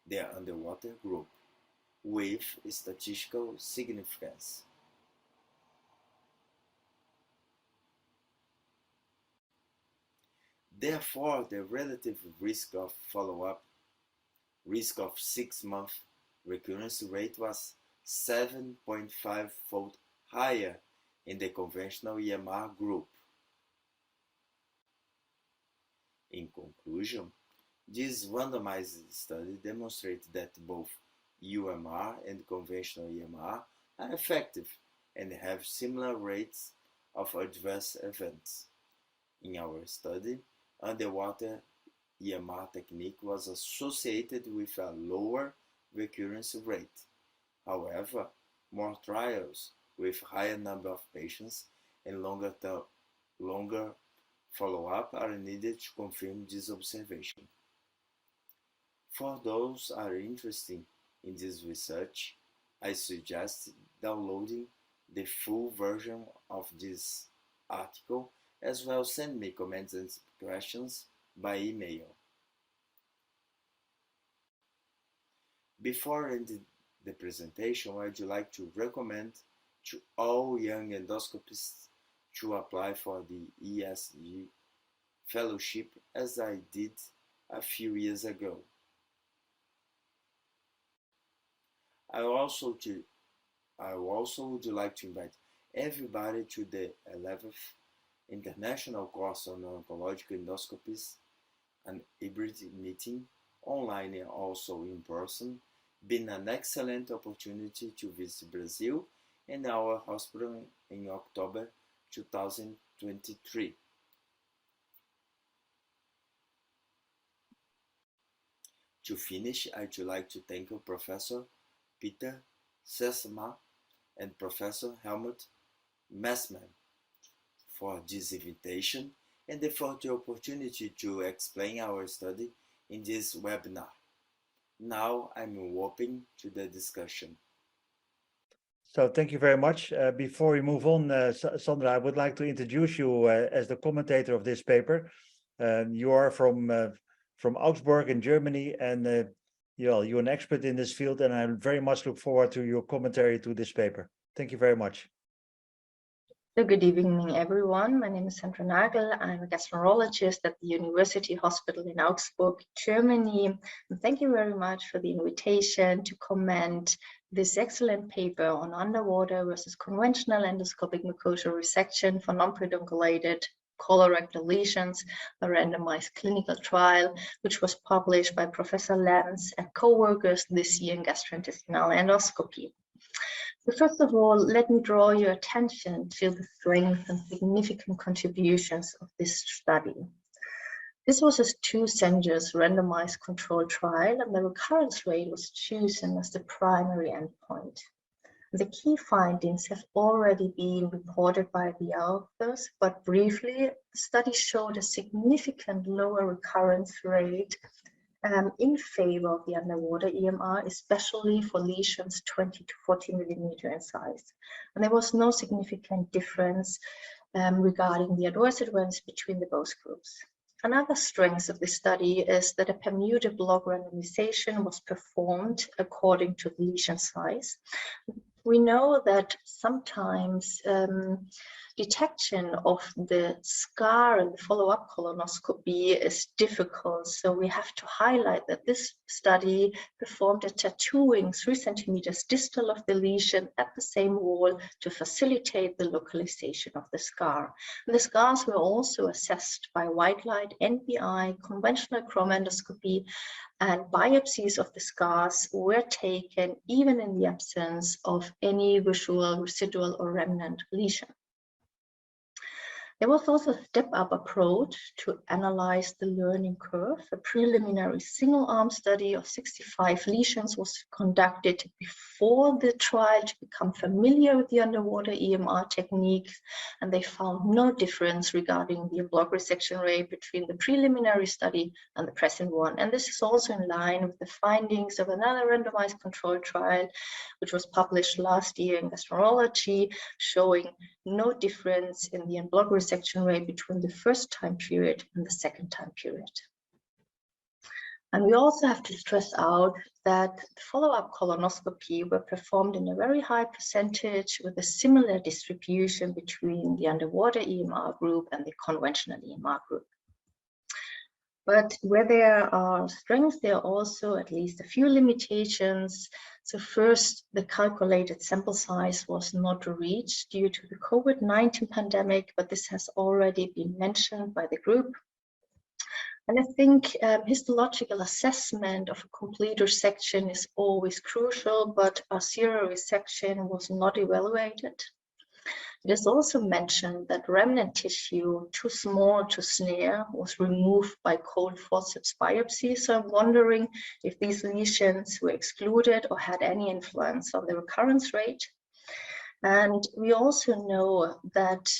the underwater group, with statistical significance. Therefore, the relative risk of follow-up, risk of 6-month recurrence rate was 7.5-fold higher in the conventional EMR group. In conclusion, this randomized study demonstrates that both UMR and conventional EMR are effective and have similar rates of adverse events. In our study, underwater EMR technique was associated with a lower recurrence rate. However, more trials with higher number of patients and longer follow-up are needed to confirm this observation. For those who are interested in this research, I suggest downloading the full version of this article, as well as send me comments and questions by email. Before ending the presentation, I'd like to recommend to all young endoscopists to apply for the ESGE fellowship, as I did a few years ago. I also would like to invite everybody to the 11th International course on oncological endoscopies, an hybrid meeting, online and also in person, been an excellent opportunity to visit Brazil and our hospital in October 2023. To finish, I'd like to thank Professor Peter Siersema and Professor Helmut Messmann for this invitation and for the opportunity to explain our study in this webinar. Now I'm open to the discussion. So thank you very much. Before we move on, Sandra, I would like to introduce you as the commentator of this paper. You are from Augsburg in Germany, and you're an expert in this field, and I very much look forward to your commentary to this paper. Thank you very much. So good evening, everyone. My name is Sandra Nagel. I'm a gastroenterologist at the University Hospital in Augsburg, Germany. And thank you very much for the invitation to comment this excellent paper on underwater versus conventional endoscopic mucosal resection for non-pedunculated colorectal lesions, a randomized clinical trial, which was published by Professor Lenz and co-workers this year in gastrointestinal endoscopy. So first of all, let me draw your attention to the strength and significant contributions of this study. This was a 2-centers randomized controlled trial, and the recurrence rate was chosen as the primary endpoint. The key findings have already been reported by the authors, but briefly, the study showed a significant lower recurrence rate in favor of the underwater EMR, especially for lesions 20 to 40 millimeter in size. And there was no significant difference regarding the adverse events between the both groups. Another strength of the study is that a Bermuda block randomization was performed according to the lesion size. We know that sometimes detection of the scar in the follow-up colonoscopy is difficult. So we have to highlight that this study performed a tattooing 3 centimeters distal of the lesion at the same wall to facilitate the localization of the scar. And the scars were also assessed by white light, NBI, conventional chrome endoscopy, and biopsies of the scars were taken even in the absence of any visual, residual, or remnant lesion. There was also a step-up approach to analyze the learning curve. A preliminary single-arm study of 65 lesions was conducted before the trial to become familiar with the underwater EMR techniques, and they found no difference regarding the block resection rate between the preliminary study and the present one. And this is also in line with the findings of another randomized controlled trial, which was published last year in gastroenterology, showing no difference in the block resection rate between the first time period and the second time period. And we also have to stress out that the follow-up colonoscopy were performed in a very high percentage with a similar distribution between the underwater EMR group and the conventional EMR group. But where there are strengths, there are also at least a few limitations. So first, the calculated sample size was not reached due to the COVID-19 pandemic, but this has already been mentioned by the group. And I think histological assessment of a complete resection is always crucial, but a serial resection was not evaluated. It is also mentioned that remnant tissue too small to snare was removed by cold forceps biopsy. So I'm wondering if these lesions were excluded or had any influence on the recurrence rate. And we also know that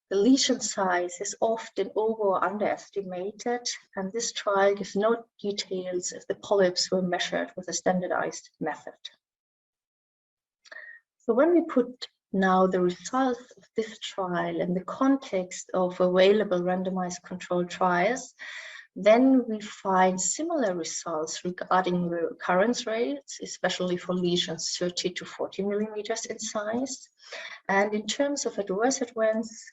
the lesion size is often over or underestimated, and this trial gives no details if the polyps were measured with a standardized method. So when we put now the results of this trial in the context of available randomized controlled trials, then we find similar results regarding the recurrence rates, especially for lesions 30 to 40 millimeters in size. And in terms of adverse events,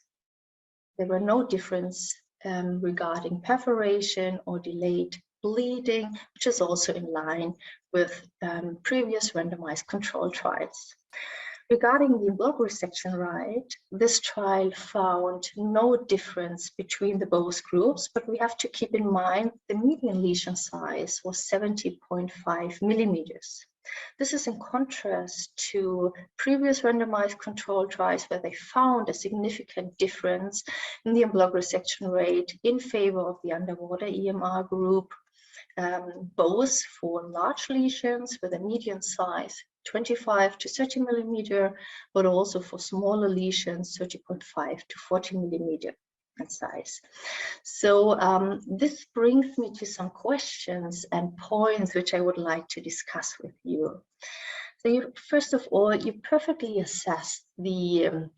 there were no difference regarding perforation or delayed bleeding, which is also in line with previous randomized controlled trials. Regarding the block resection rate, this trial found no difference between the both groups, but we have to keep in mind the median lesion size was 70.5 millimeters. This is in contrast to previous randomized controlled trials where they found a significant difference in the block resection rate in favor of the underwater EMR group, both for large lesions with a median size 25 to 30 millimeter, but also for smaller lesions 30.5 to 40 millimeter in size. So this brings me to some questions and points which I would like to discuss with you. So first of all, you perfectly assessed the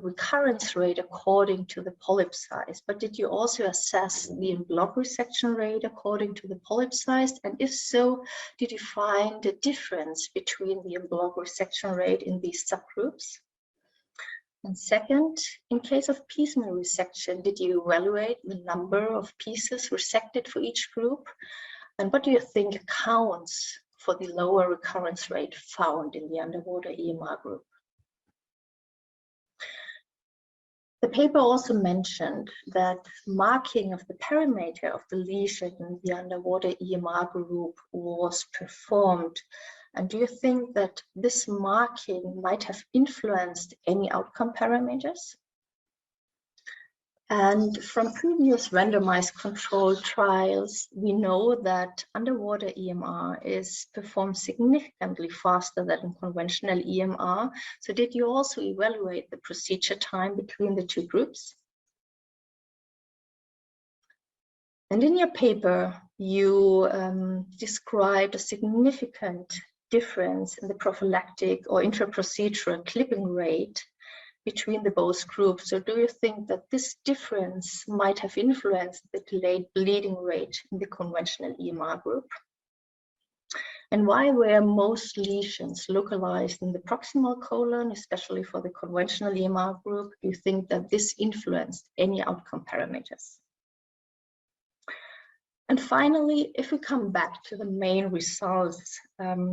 recurrence rate according to the polyp size, but did you also assess the block resection rate according to the polyp size? And if so, did you find a difference between the block resection rate in these subgroups? And second, in case of piecemeal resection, did you evaluate the number of pieces resected for each group? And what do you think accounts for the lower recurrence rate found in the underwater EMR group? The paper also mentioned that marking of the perimeter of the lesion in the underwater EMR group was performed. And do you think that this marking might have influenced any outcome parameters? And from previous randomized controlled trials, we know that underwater EMR is performed significantly faster than conventional EMR. So did you also evaluate the procedure time between the two groups? And in your paper, you described a significant difference in the prophylactic or intraprocedural clipping rate between the both groups. So do you think that this difference might have influenced the delayed bleeding rate in the conventional EMR group? And why were most lesions localized in the proximal colon, especially for the conventional EMR group? Do you think that this influenced any outcome parameters? And finally, if we come back to the main results,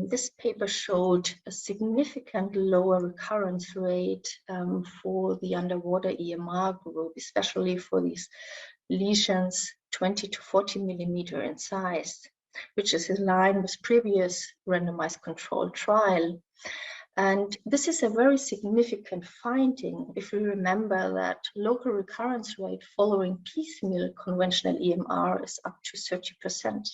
this paper showed a significant lower recurrence rate for the underwater EMR group, especially for these lesions 20 to 40 millimeter in size, which is in line with previous randomized controlled trial. And this is a very significant finding if we remember that local recurrence rate following piecemeal conventional EMR is up to 30%.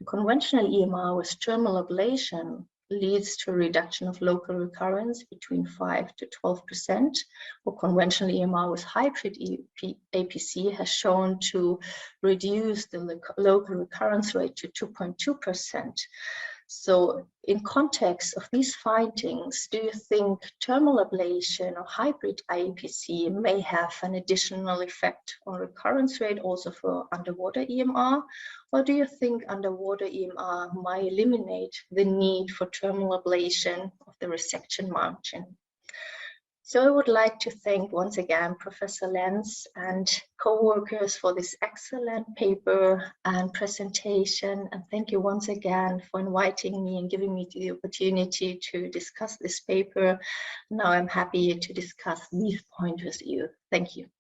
Conventional EMR with terminal ablation leads to a reduction of local recurrence between 5 to 12%, or conventional EMR with hybrid APC has shown to reduce the local recurrence rate to 2.2%. So in context of these findings, do you think terminal ablation or hybrid IAPC may have an additional effect on recurrence rate also for underwater EMR? Or do you think underwater EMR might eliminate the need for terminal ablation of the resection margin? So I would like to thank once again Professor Lenz and co-workers for this excellent paper and presentation. And thank you once again for inviting me and giving me the opportunity to discuss this paper. Now I'm happy to discuss these points with you. Thank you.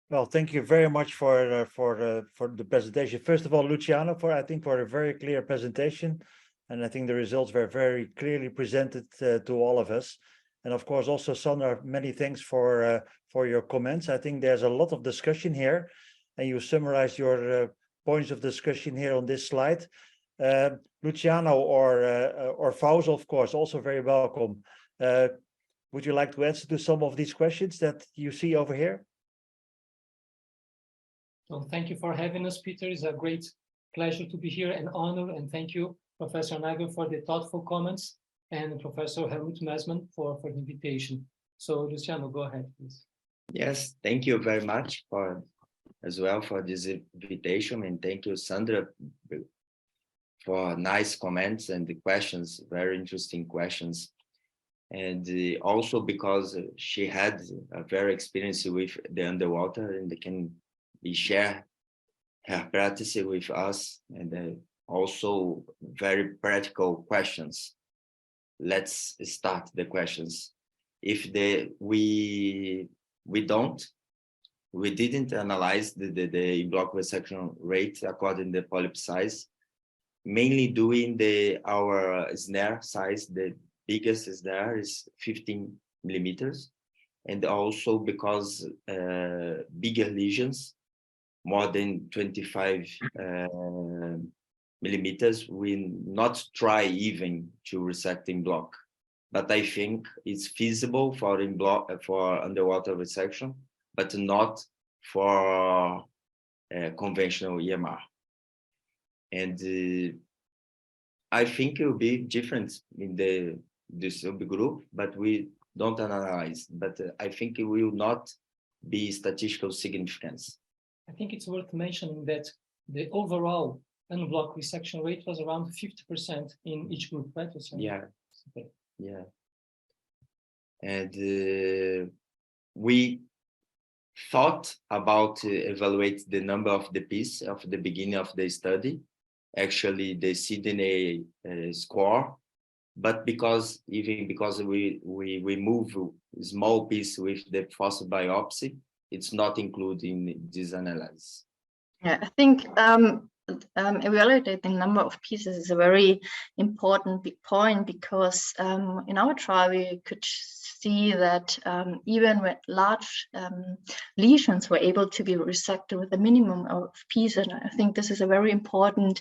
Well, thank you very much for the presentation. First of all, Luciano, for a very clear presentation. And I think the results were very clearly presented to all of us. And of course, also Sandra, many thanks for your comments. I think there's a lot of discussion here, and you summarized your points of discussion here on this slide. Luciano or Fausto, of course, also very welcome. Would you like to answer to some of these questions that you see over here? So thank you for having us, Peter. It's a great pleasure to be here and honor, and thank you, Professor Nagel, for the thoughtful comments, and Professor Helmut Messmann for the invitation. So Luciano, go ahead, please. Yes, thank you very much as well for this invitation, and thank you, Sandra, for nice comments and the questions, very interesting questions. And also because she had a very experience with the underwater and can share her practice with us, and also very practical questions. Let's start the questions. If we didn't analyze the block resection rate according to the polyp size, mainly doing our snare size. The biggest snare is 15 millimeters, and also because bigger lesions, more than 25 millimeters, we not try even to resecting block. But I think it's feasible for underwater resection, but not for conventional EMR. And I think it will be different in the subgroup, but we don't analyze. But I think it will not be statistical significance. I think it's worth mentioning that the overall unblocked resection rate was around 50% in each group, right? Yeah. Okay. Yeah. And we thought about evaluate the number of the piece of the beginning of the study, actually the CDNA score, but because we move a small piece with the fossil biopsy, it's not included in this analysis. Yeah, I think evaluating the number of pieces is a very important big point, because in our trial we could see that even with large lesions were able to be resected with a minimum of pieces. And I think this is a very important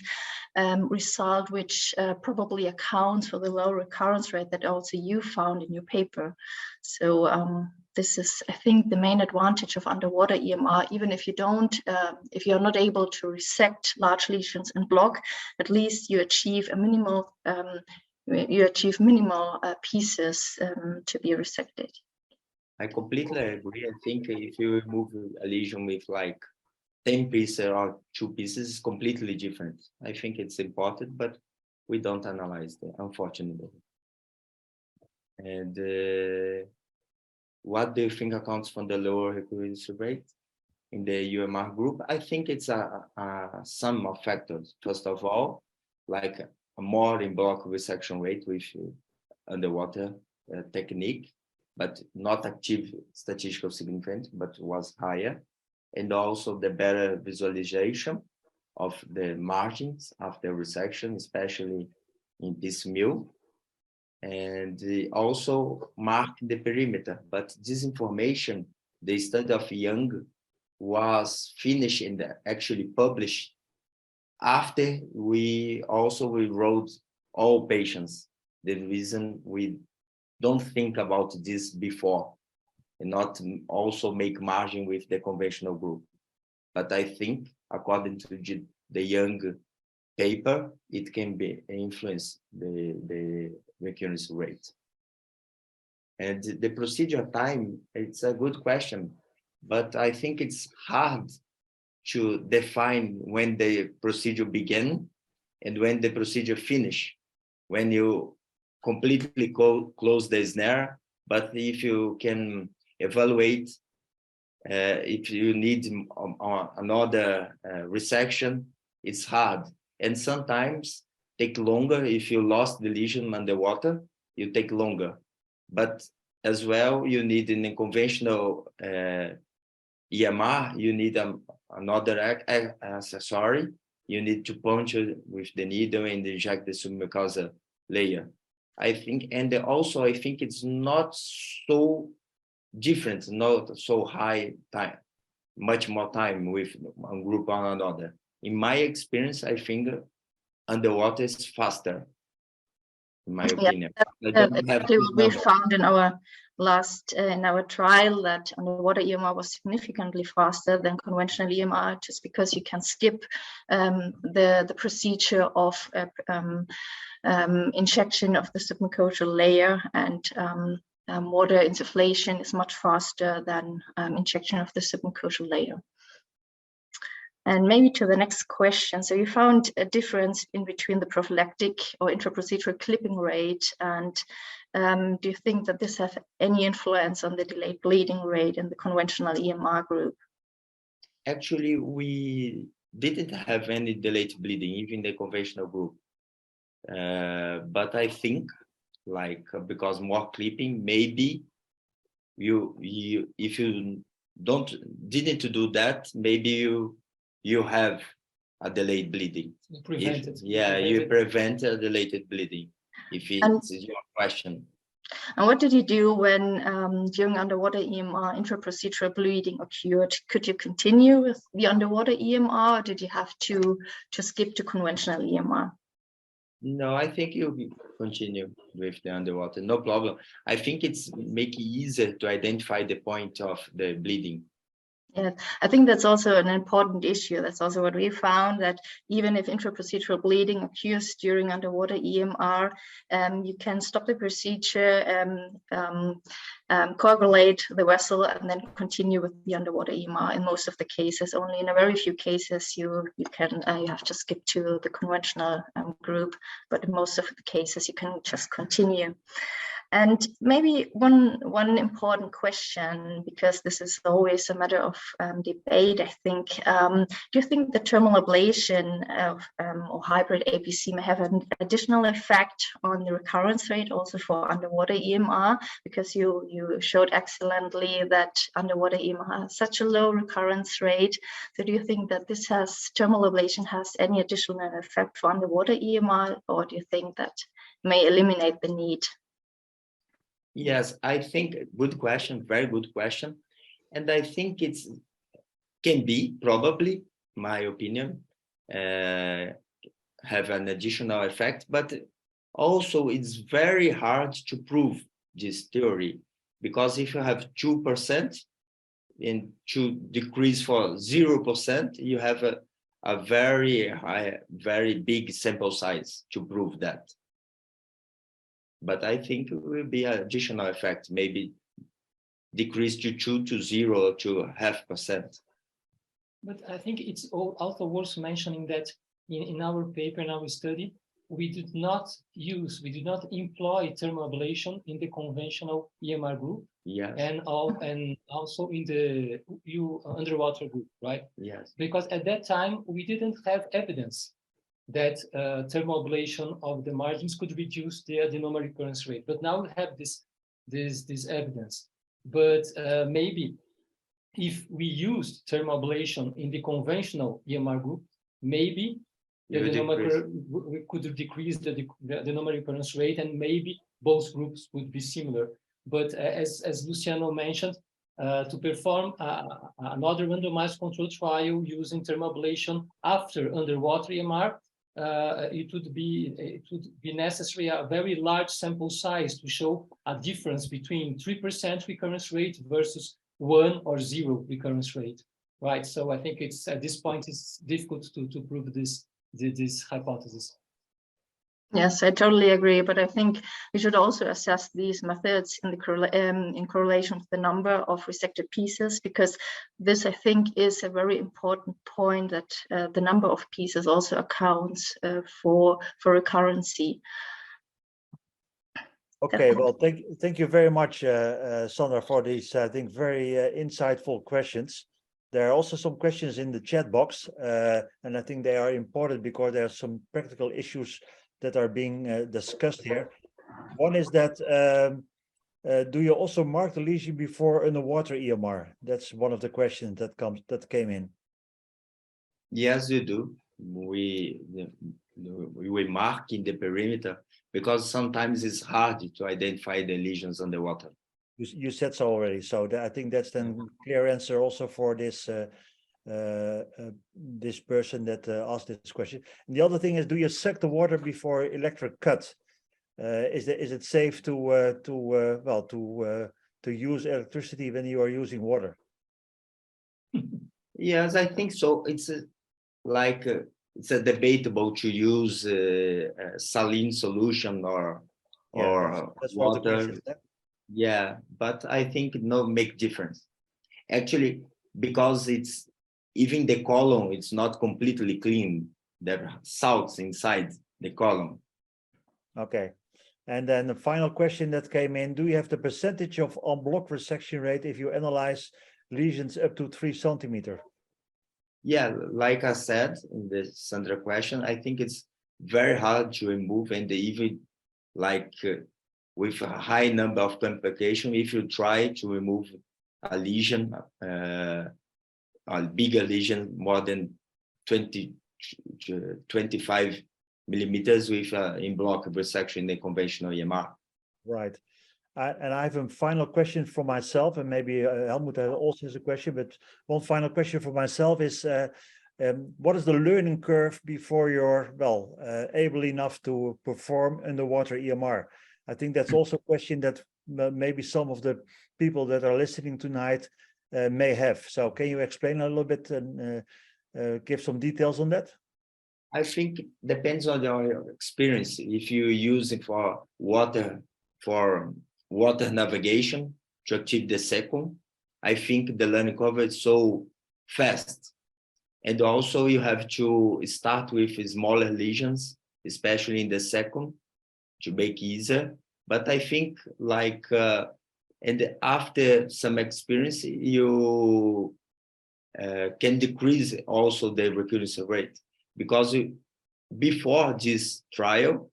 result, which probably accounts for the low recurrence rate that also you found in your paper. So this is, I think, the main advantage of underwater EMR. Even if you if you're not able to resect large lesions and block, at least you achieve a minimal you achieve minimal pieces to be resected. I completely agree. I think if you remove a lesion with like 10 pieces or 2 pieces, it's completely different. I think it's important, but we don't analyze that, unfortunately. And what do you think accounts for the lower recurrence rate in the UMR group? I think it's a sum of factors. First of all, like a more in block resection rate with underwater technique, but not active statistical significance, but was higher. And also the better visualization of the margins after resection, especially in piecemeal. And also mark the perimeter. But this information, the study of Young, was finished and actually published after we wrote all patients. The reason we don't think about this before and not also make margin with the conventional group. But I think according to the Young paper, it can be influence the recurrence rate. And the procedure time, it's a good question, but I think it's hard to define when the procedure began and when the procedure finish, when you completely close the snare. But if you can evaluate if you need another resection, it's hard. And sometimes take longer. If you lost the lesion underwater, you take longer. But as well, you need in a conventional EMR, you need another accessory. You need to puncture with the needle and inject the submucosal layer. I think, and also I think it's not so different, not so high time, much more time with one group or another. In my experience, I think underwater is faster, in my opinion. Exactly what we found in our last in our trial, that underwater EMR was significantly faster than conventional EMR, just because you can skip the procedure of injection of the submucosal layer, and water insufflation is much faster than injection of the submucosal layer. And maybe to the next question. So you found a difference in between the prophylactic or intraprocedural clipping rate, and do you think that this has any influence on the delayed bleeding rate in the conventional EMR group? Actually, we didn't have any delayed bleeding, even in the conventional group. But I think, like, because more clipping, maybe if you didn't do that, maybe you have a delayed bleeding. You prevent a delayed bleeding, if it's your question. And what did you do when during underwater EMR intraprocedural bleeding occurred? Could you continue with the underwater EMR, or did you have to skip to conventional EMR? No, I think you continue with the underwater, no problem. I think it's make it easier to identify the point of the bleeding. Yeah, I think that's also an important issue. That's also what we found, that even if intraprocedural bleeding occurs during underwater EMR, you can stop the procedure, coagulate the vessel, and then continue with the underwater EMR. In most of the cases, only in a very few cases you have to skip to the conventional group, but in most of the cases you can just continue. And maybe one important question, because this is always a matter of debate, I think. Do you think the terminal ablation or hybrid APC may have an additional effect on the recurrence rate also for underwater EMR? Because you showed excellently that underwater EMR has such a low recurrence rate. So do you think that terminal ablation has any additional effect for underwater EMR, or do you think that may eliminate the need? Yes, I think good question, very good question. And I think it can be, probably, my opinion, have an additional effect, but also it's very hard to prove this theory, because if you have 2% and to decrease for 0%, you have a very high, very big sample size to prove that. but I think it will be an additional effect, maybe decrease to 2 to 0 to 0.5%. But I think it's also worth mentioning that in our paper, in our study, we did not employ thermoablation in the conventional EMR group. Yes. And also in the underwater group, right? Yes. Because at that time, we didn't have evidence that thermoablation of the margins could reduce the adenoma recurrence rate. But now we have this evidence. But maybe if we used thermoablation in the conventional EMR group, maybe we could decrease the adenoma recurrence rate, and maybe both groups would be similar. But as Luciano mentioned, to perform another randomized controlled trial using thermoablation after underwater EMR, it would be necessary a very large sample size to show a difference between 3% recurrence rate versus 1 or 0 recurrence rate, right? So I think it's at this point it's difficult to prove this hypothesis. Yes, I totally agree, but I think we should also assess these methods in correlation with the number of resected pieces, because this, I think, is a very important point, that the number of pieces also accounts for recurrency. Okay, well, thank you very much, Sandra, for these, I think, very insightful questions. There are also some questions in the chat box, and I think they are important because there are some practical issues that are being discussed here. One is that, do you also mark the lesion before underwater EMR? That's one of the questions that came in. Yes, you do. We mark in the perimeter because sometimes it's hard to identify the lesions underwater. You said so already, so I think that's then clear answer also for this this person that asked this question. And the other thing is, do you suck the water before electric cut? Is it safe to use electricity when you are using water? Yes, I think so. It's it's a debatable to use saline solution or that's water. Yeah, but I think no make difference. Actually, because it's even the column, it's not completely clean. There are salts inside the column. Okay. And then the final question that came in, do you have the percentage of en bloc resection rate if you analyze lesions up to 3 centimeters? Yeah, like I said in the Sandra question, I think it's very hard to remove, and even like with a high number of complications, if you try to remove a lesion, a bigger lesion, more than 20 to 25 millimeters with en bloc resection in the conventional EMR. Right. And I have a final question for myself, and maybe Helmut also has a question, but one final question for myself is, what is the learning curve before you're, able enough to perform underwater EMR? I think that's also a question that maybe some of the people that are listening tonight may have. So can you explain a little bit and give some details on that? I think it depends on your experience. If you use it for water navigation to achieve the second, I think the learning curve is so fast. And also you have to start with smaller lesions, especially in the second, to make easier. But I think and after some experience, you can decrease also the recurrence rate. Because before this trial,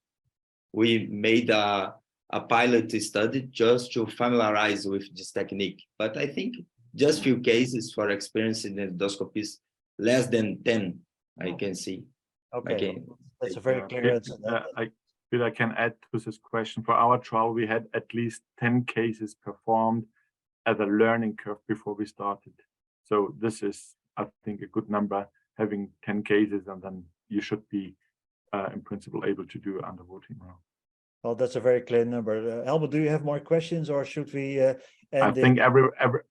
we made a pilot study just to familiarize with this technique. But I think just few cases for experience in endoscopies, less than 10, I can see. Okay, that's a very clear answer. I can add to this question. For our trial, we had at least 10 cases performed as a learning curve before we started. So this is, I think, a good number, having 10 cases, and then you should be, in principle, able to do underwater. Well, that's a very clear number. Helmut, do you have more questions, or should we end? I think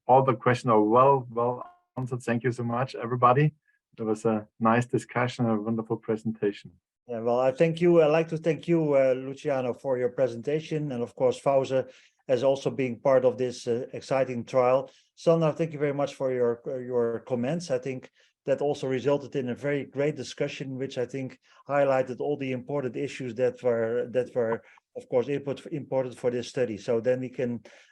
all the questions are well answered. Thank you so much, everybody. It was a nice discussion, a wonderful presentation. Yeah, well, I thank you. I'd like to thank you, Luciano, for your presentation, and of course, Fauze as also being part of this exciting trial. Sandra, thank you very much for your comments. I think that also resulted in a very great discussion, which I think highlighted all the important issues that were of course important for this study. So then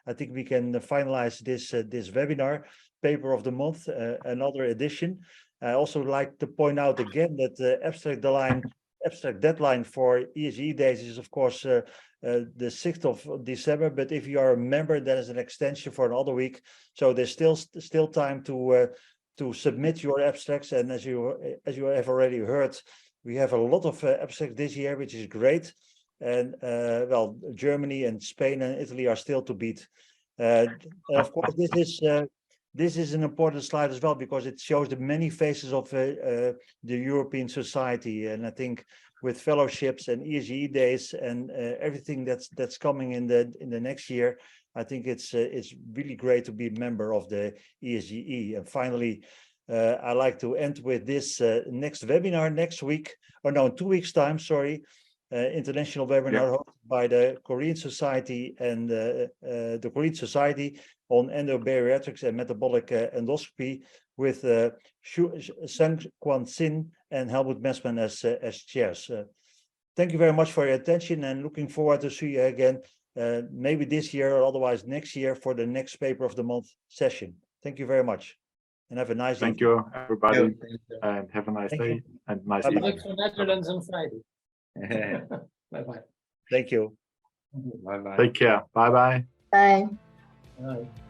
I think we can finalize this webinar, paper of the month, another edition. I also like to point out again that the abstract deadline for ESGE days is of course the 6th of December, but if you are a member, there is an extension for another week. So there's still time to submit your abstracts. And as you have already heard, we have a lot of abstracts this year, which is great. And well, Germany and Spain and Italy are still to beat. Of course, this is an important slide as well, because it shows the many faces of the European society. And I think with fellowships and ESGE days and everything that's coming in the next year, I think it's really great to be a member of the ESGE. And finally, I like to end with this next webinar next week, or no, in 2 weeks' time, sorry. International webinar hosted by the Korean Society and the Korean Society on endobariatrics and metabolic endoscopy with Sang-Kwan Sin and Helmut Messmann as chairs. Thank you very much for your attention, and looking forward to see you again, maybe this year or otherwise next year for the next paper of the month session. Thank you very much, and have a nice evening. Thank you, everybody, and have a nice day and nice evening. Back to Netherlands on Friday. Bye-bye. Thank you. Bye-bye. Take care. Bye-bye. Bye. Bye.